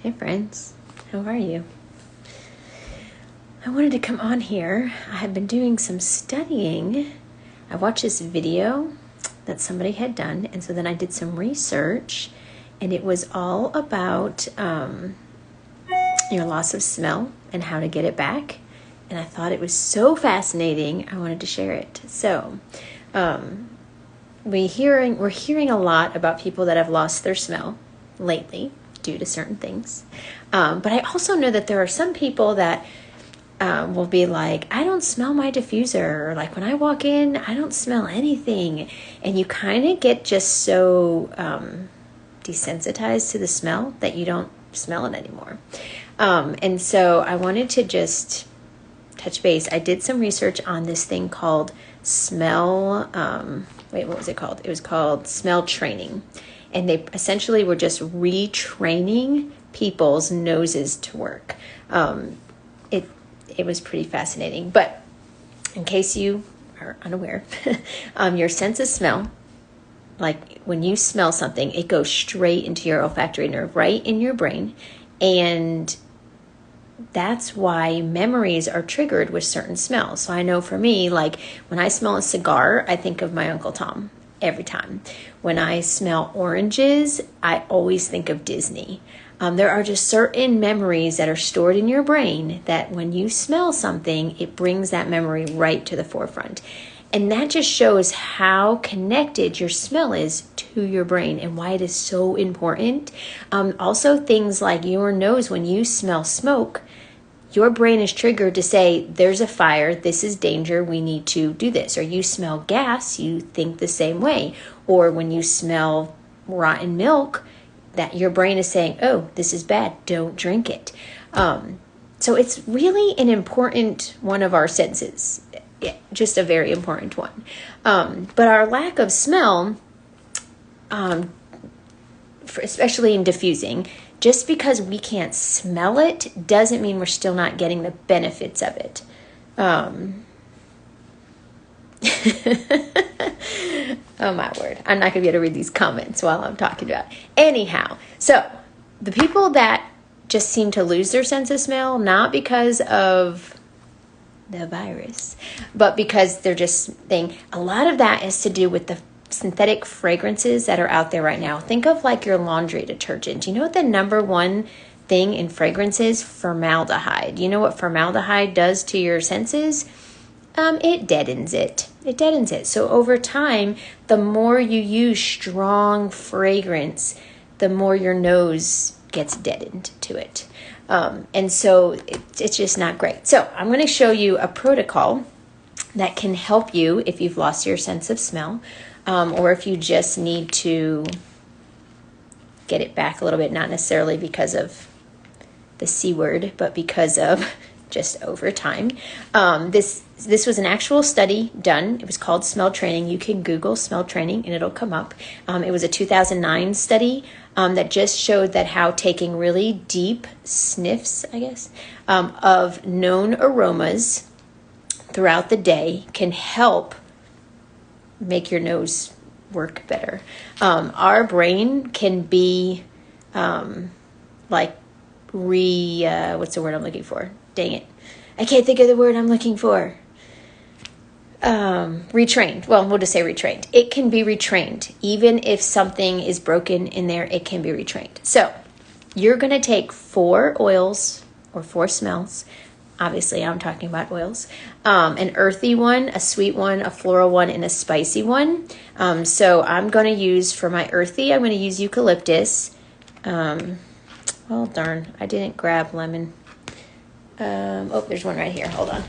Hey friends, how are you? I wanted to come on here. I have been doing some studying. I watched this video that somebody had done, and so then I did some research, and it was all about your loss of smell and how to get it back. And I thought it was so fascinating, I wanted to share it. So we're hearing a lot about people that have lost their smell lately due to certain things. But I also know that there are some people that will be like, I don't smell my diffuser. Or like when I walk in, I don't smell anything. And you kind of get just so desensitized to the smell that you don't smell it anymore. And so I wanted to just touch base. I did some research on this thing called smell. What was it called? It was called smell training. And they essentially were just retraining people's noses to work. It was pretty fascinating. But in case you are unaware, your sense of smell, like when you smell something, it goes straight into your olfactory nerve, right in your brain. And that's why memories are triggered with certain smells. So I know for me, like when I smell a cigar, I think of my Uncle Tom. Every time. When I smell oranges, I always think of Disney. There are just certain memories that are stored in your brain that when you smell something, it brings that memory right to the forefront. And that just shows how connected your smell is to your brain and why it is so important. Also, things like your nose, when you smell smoke, your brain is triggered to say, there's a fire, this is danger, we need to do this. Or you smell gas, you think the same way. Or when you smell rotten milk, that your brain is saying, oh, this is bad, don't drink it. So it's really an important one of our senses, just a very important one. But our lack of smell, especially in diffusing, just because we can't smell it doesn't mean we're still not getting the benefits of it. Oh my word. I'm not going to be able to read these comments while I'm talking about it. Anyhow, so the people that just seem to lose their sense of smell, not because of the virus, but because they're just saying, a lot of that is to do with the synthetic fragrances that are out there right now. Think of like your laundry detergent. You know what the number one thing in fragrance is? Formaldehyde. You know what formaldehyde does to your senses? It deadens it. It deadens it. So over time, the more you use strong fragrance, the more your nose gets deadened to it. And so it's just not great. So I'm going to show you a protocol that can help you if you've lost your sense of smell. Or if you just need to get it back a little bit, not necessarily because of the C word, but because of just over time. This was an actual study done. It was called Smell Training. You can Google Smell Training and it'll come up. It was a 2009 study that just showed that how taking really deep sniffs, I guess, of known aromas throughout the day can help make your nose work better. Our brain can be what's the word I'm looking for? Dang it. I can't think of the word I'm looking for. Retrained. Well, we'll just say retrained. It can be retrained. Even if something is broken in there, it can be retrained. So you're going to take 4 oils or 4 smells. Obviously, I'm talking about oils. An earthy one, a sweet one, a floral one, and a spicy one. So I'm going to use, for my earthy, I'm going to use eucalyptus. Well, darn, I didn't grab lemon. There's one right here. Hold on.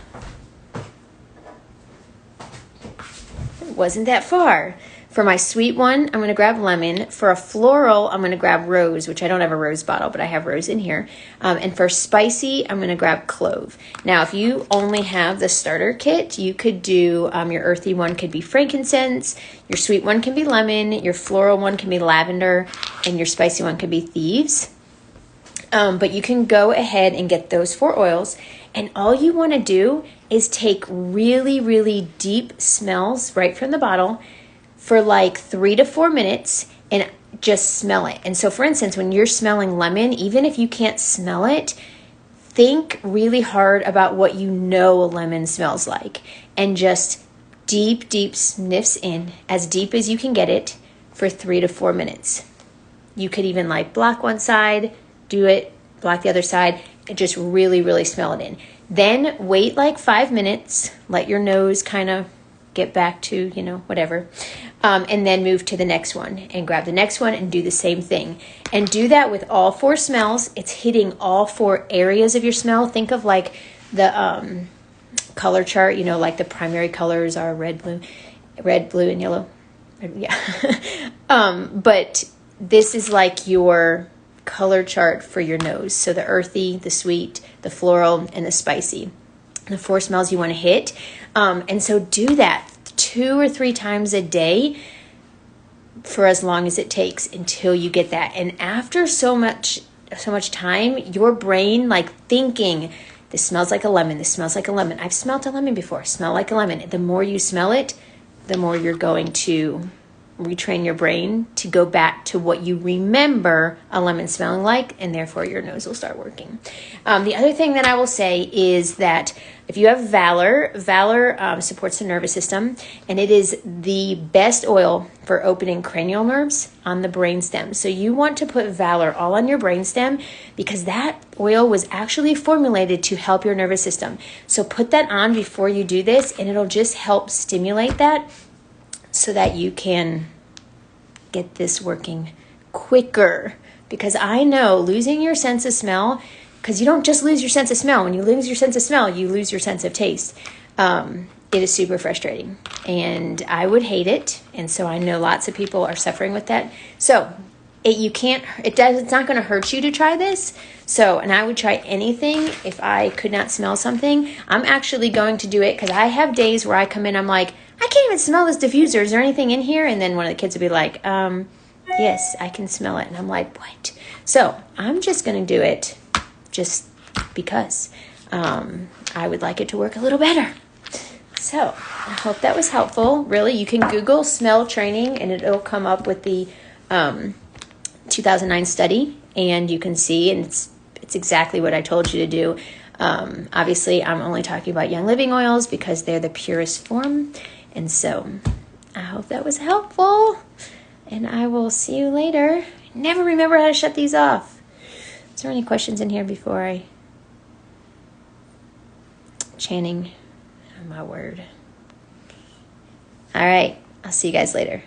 It wasn't that far. For my sweet one, I'm going to grab lemon. For a floral, I'm going to grab rose, which I don't have a rose bottle, but I have rose in here. And for spicy, I'm going to grab clove. Now, if you only have the starter kit, you could do your earthy one could be frankincense, your sweet one can be lemon, your floral one can be lavender, and your spicy one could be thieves. But you can go ahead and get those 4 oils, and all you want to do is take really, really deep smells right from the bottle for like 3 to 4 minutes and just smell it. And so, for instance, when you're smelling lemon, even if you can't smell it, think really hard about what you know a lemon smells like, and just deep sniffs in, as deep as you can get it, for 3 to 4 minutes. You could even like block one side, do it, block the other side, and just really smell it in. Then wait like 5 minutes, let your nose kind of get back to, whatever. And then move to the next one and grab the next one and do the same thing. And do that with all 4 smells. It's hitting all 4 areas of your smell. Think of like the color chart, like the primary colors are red, blue, and yellow. Yeah. But this is like your color chart for your nose. So the earthy, the sweet, the floral, and the spicy. The 4 smells you want to hit. And so do that 2 or 3 times a day for as long as it takes until you get that. And after so much time, your brain like thinking, this smells like a lemon, this smells like a lemon. I've smelled a lemon before, smell like a lemon. The more you smell it, the more you're going to retrain your brain to go back to what you remember a lemon smelling like, and therefore your nose will start working. The other thing that I will say is that if you have Valor supports the nervous system, and it is the best oil for opening cranial nerves on the brainstem. So you want to put Valor all on your brainstem, because that oil was actually formulated to help your nervous system. So put that on before you do this, and it'll just help stimulate that, so that you can get this working quicker. Because I know losing your sense of smell, because you don't just lose your sense of smell. When you lose your sense of smell, you lose your sense of taste. It is super frustrating, and I would hate it. And so I know lots of people are suffering with that. So it's not going to hurt you to try this. So, and I would try anything if I could not smell something. I'm actually going to do it, because I have days where I come in, I'm like, I can't even smell this diffuser. Is there anything in here? And then one of the kids would be like, yes, I can smell it. And I'm like, what? So I'm just going to do it just because I would like it to work a little better. So I hope that was helpful. Really, you can Google smell training, and it'll come up with the 2009 study, and you can see, and it's exactly what I told you to do. Obviously, I'm only talking about Young Living oils because they're the purest form. And so I hope that was helpful, and I will see you later. I never remember how to shut these off. Is there any questions in here before Channing? Oh, my word. All right. I'll see you guys later.